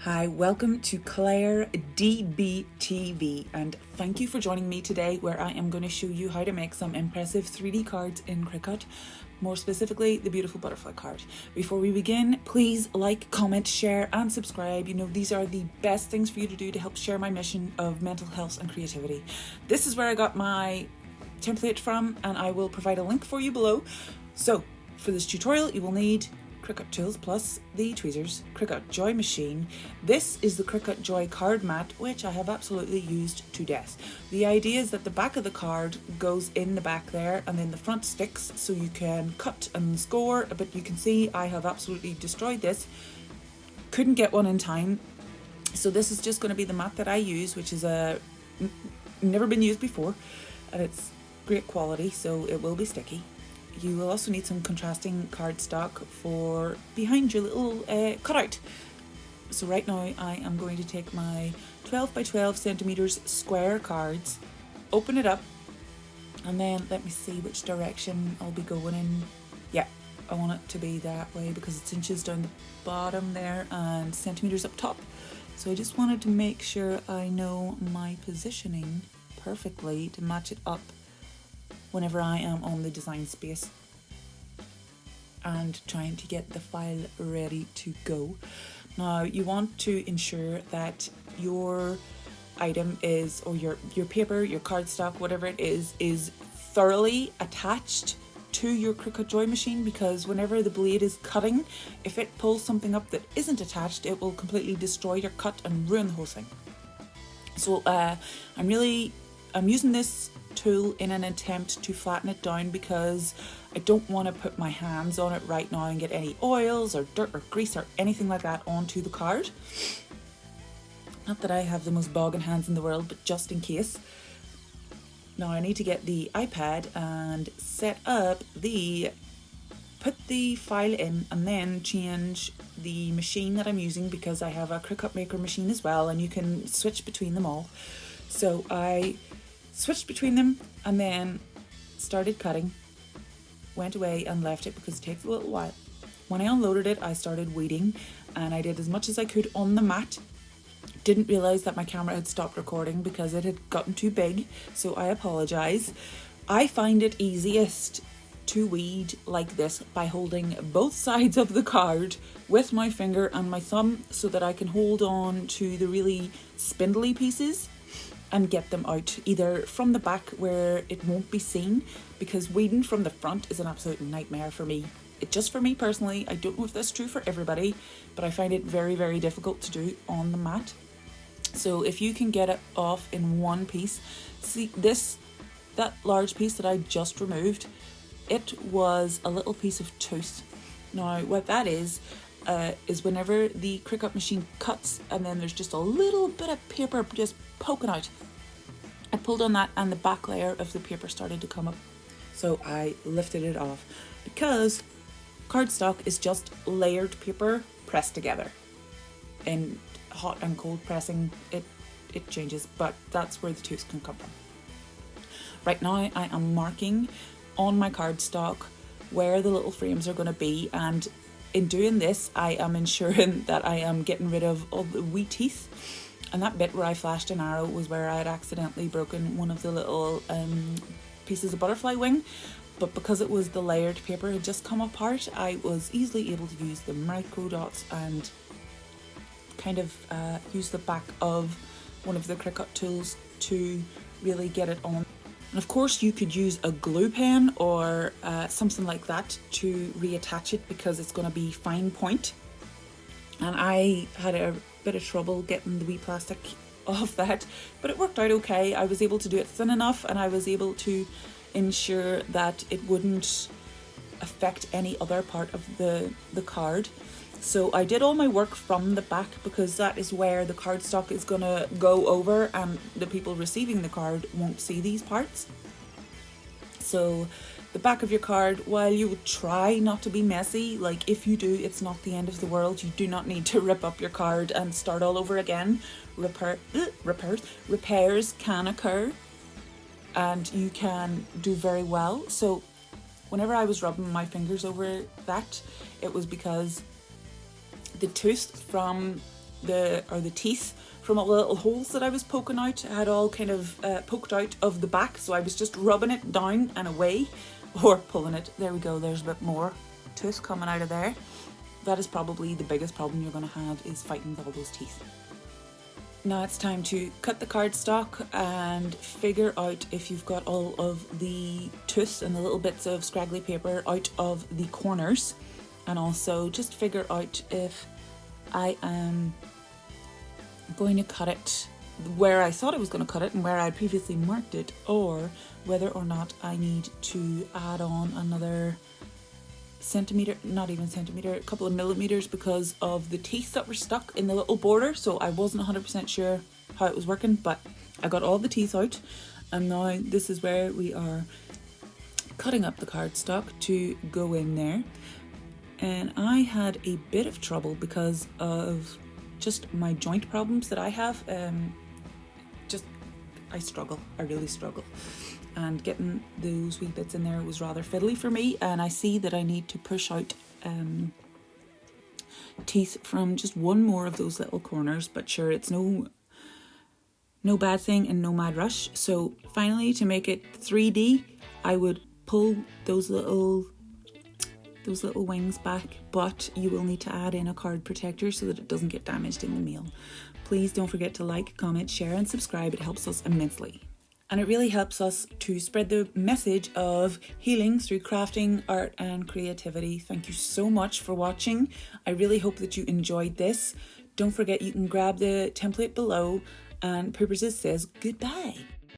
Hi, welcome to ClaireDB TV and thank you for joining me today where I am going to show you how to make some impressive 3D cards in Cricut, more specifically the beautiful butterfly card. Before we begin, please like, comment, share and subscribe. You know, these are the best things for you to do to help share my mission of mental health and creativity. This is where I got my template from and I will provide a link for you below. So for this tutorial you will need Cricut tools plus the tweezers, Cricut Joy machine. This is the Cricut Joy card mat, which I have absolutely used to death. The idea is that the back of the card goes in the back there and then the front sticks so you can cut and score, but you can see I have absolutely destroyed this. Couldn't get one in time. So this is just going to be the mat that I use, which is never been used before and it's great quality, so it will be sticky. You will also need some contrasting cardstock for behind your little cutout. So right now I am going to take my 12 by 12 centimeters square cards, open it up, and then let me see which direction I'll be going in. Yeah, I want it to be that way because it's inches down the bottom there and centimeters up top. So I just wanted to make sure I know my positioning perfectly to match it up whenever I am on the design space and trying to get the file ready to go. Now you want to ensure that your item is, or your paper, your cardstock, whatever it is thoroughly attached to your Cricut Joy machine, because whenever the blade is cutting, if it pulls something up that isn't attached, it will completely destroy your cut and ruin the whole thing. So I'm using this tool in an attempt to flatten it down because I don't want to put my hands on it right now and get any oils or dirt or grease or anything like that onto the card. Not that I have the most bogging hands in the world, but just in case. Now I need to get the iPad and set up put the file in and then change the machine that I'm using, because I have a Cricut Maker machine as well and you can switch between them all. So I switched between them and then started cutting, went away and left it because it takes a little while. When I unloaded it, I started weeding and I did as much as I could on the mat. Didn't realize that my camera had stopped recording because it had gotten too big, so I apologize. I find it easiest to weed like this by holding both sides of the card with my finger and my thumb so that I can hold on to the really spindly pieces and get them out, either from the back where it won't be seen, because weeding from the front is an absolute nightmare for me. Just for me personally, I don't know if that's true for everybody, but I find it very, very difficult to do on the mat. So if you can get it off in one piece, see that large piece that I just removed, it was a little piece of tooth. Now what that is whenever the Cricut machine cuts and then there's just a little bit of paper just poking out. I pulled on that and the back layer of the paper started to come up. So I lifted it off because cardstock is just layered paper pressed together. In hot and cold pressing, it changes, but that's where the tooth can come from. Right now I am marking on my cardstock where the little frames are going to be, and in doing this I am ensuring that I am getting rid of all the wee teeth, and that bit where I flashed an arrow was where I had accidentally broken one of the little pieces of butterfly wing, but because it was the layered paper had just come apart, I was easily able to use the micro dots and kind of use the back of one of the Cricut tools to really get it on. And of course you could use a glue pen or something like that to reattach it because it's going to be fine point. And I had a bit of trouble getting the wee plastic off that, but it worked out okay. I was able to do it thin enough and I was able to ensure that it wouldn't affect any other part of the card. So I did all my work from the back because that is where the cardstock is gonna go over and the people receiving the card won't see these parts. So the back of your card, while you would try not to be messy, like if you do, it's not the end of the world. You do not need to rip up your card and start all over again. Repairs can occur and you can do very well. So whenever I was rubbing my fingers over that, it was because the tooth from the teeth from all the little holes that I was poking out. I had all kind of poked out of the back, so I was just rubbing it down and away, or pulling it. There we go, there's a bit more tooth coming out of there. That is probably the biggest problem you're going to have, is fighting with all those teeth. Now it's time to cut the cardstock and figure out if you've got all of the tooths and the little bits of scraggly paper out of the corners, and also just figure out if I am going to cut it where I thought I was going to cut it and where I previously marked it, or whether or not I need to add on another centimeter, not even centimeter, a couple of millimeters, because of the teeth that were stuck in the little border. So I wasn't 100% sure how it was working, but I got all the teeth out, and now this is where we are cutting up the cardstock to go in there. And I had a bit of trouble because of just my joint problems that I have. I really struggle. And getting those wee bits in there was rather fiddly for me, and I see that I need to push out teeth from just one more of those little corners, but sure, it's no bad thing and no mad rush. So finally, to make it 3D, I would pull those little wings back, but you will need to add in a card protector so that it doesn't get damaged in the mail. Please don't forget to like, comment, share and subscribe. It helps us immensely. And it really helps us to spread the message of healing through crafting, art and creativity. Thank you so much for watching. I really hope that you enjoyed this. Don't forget, you can grab the template below, and Poopers says goodbye.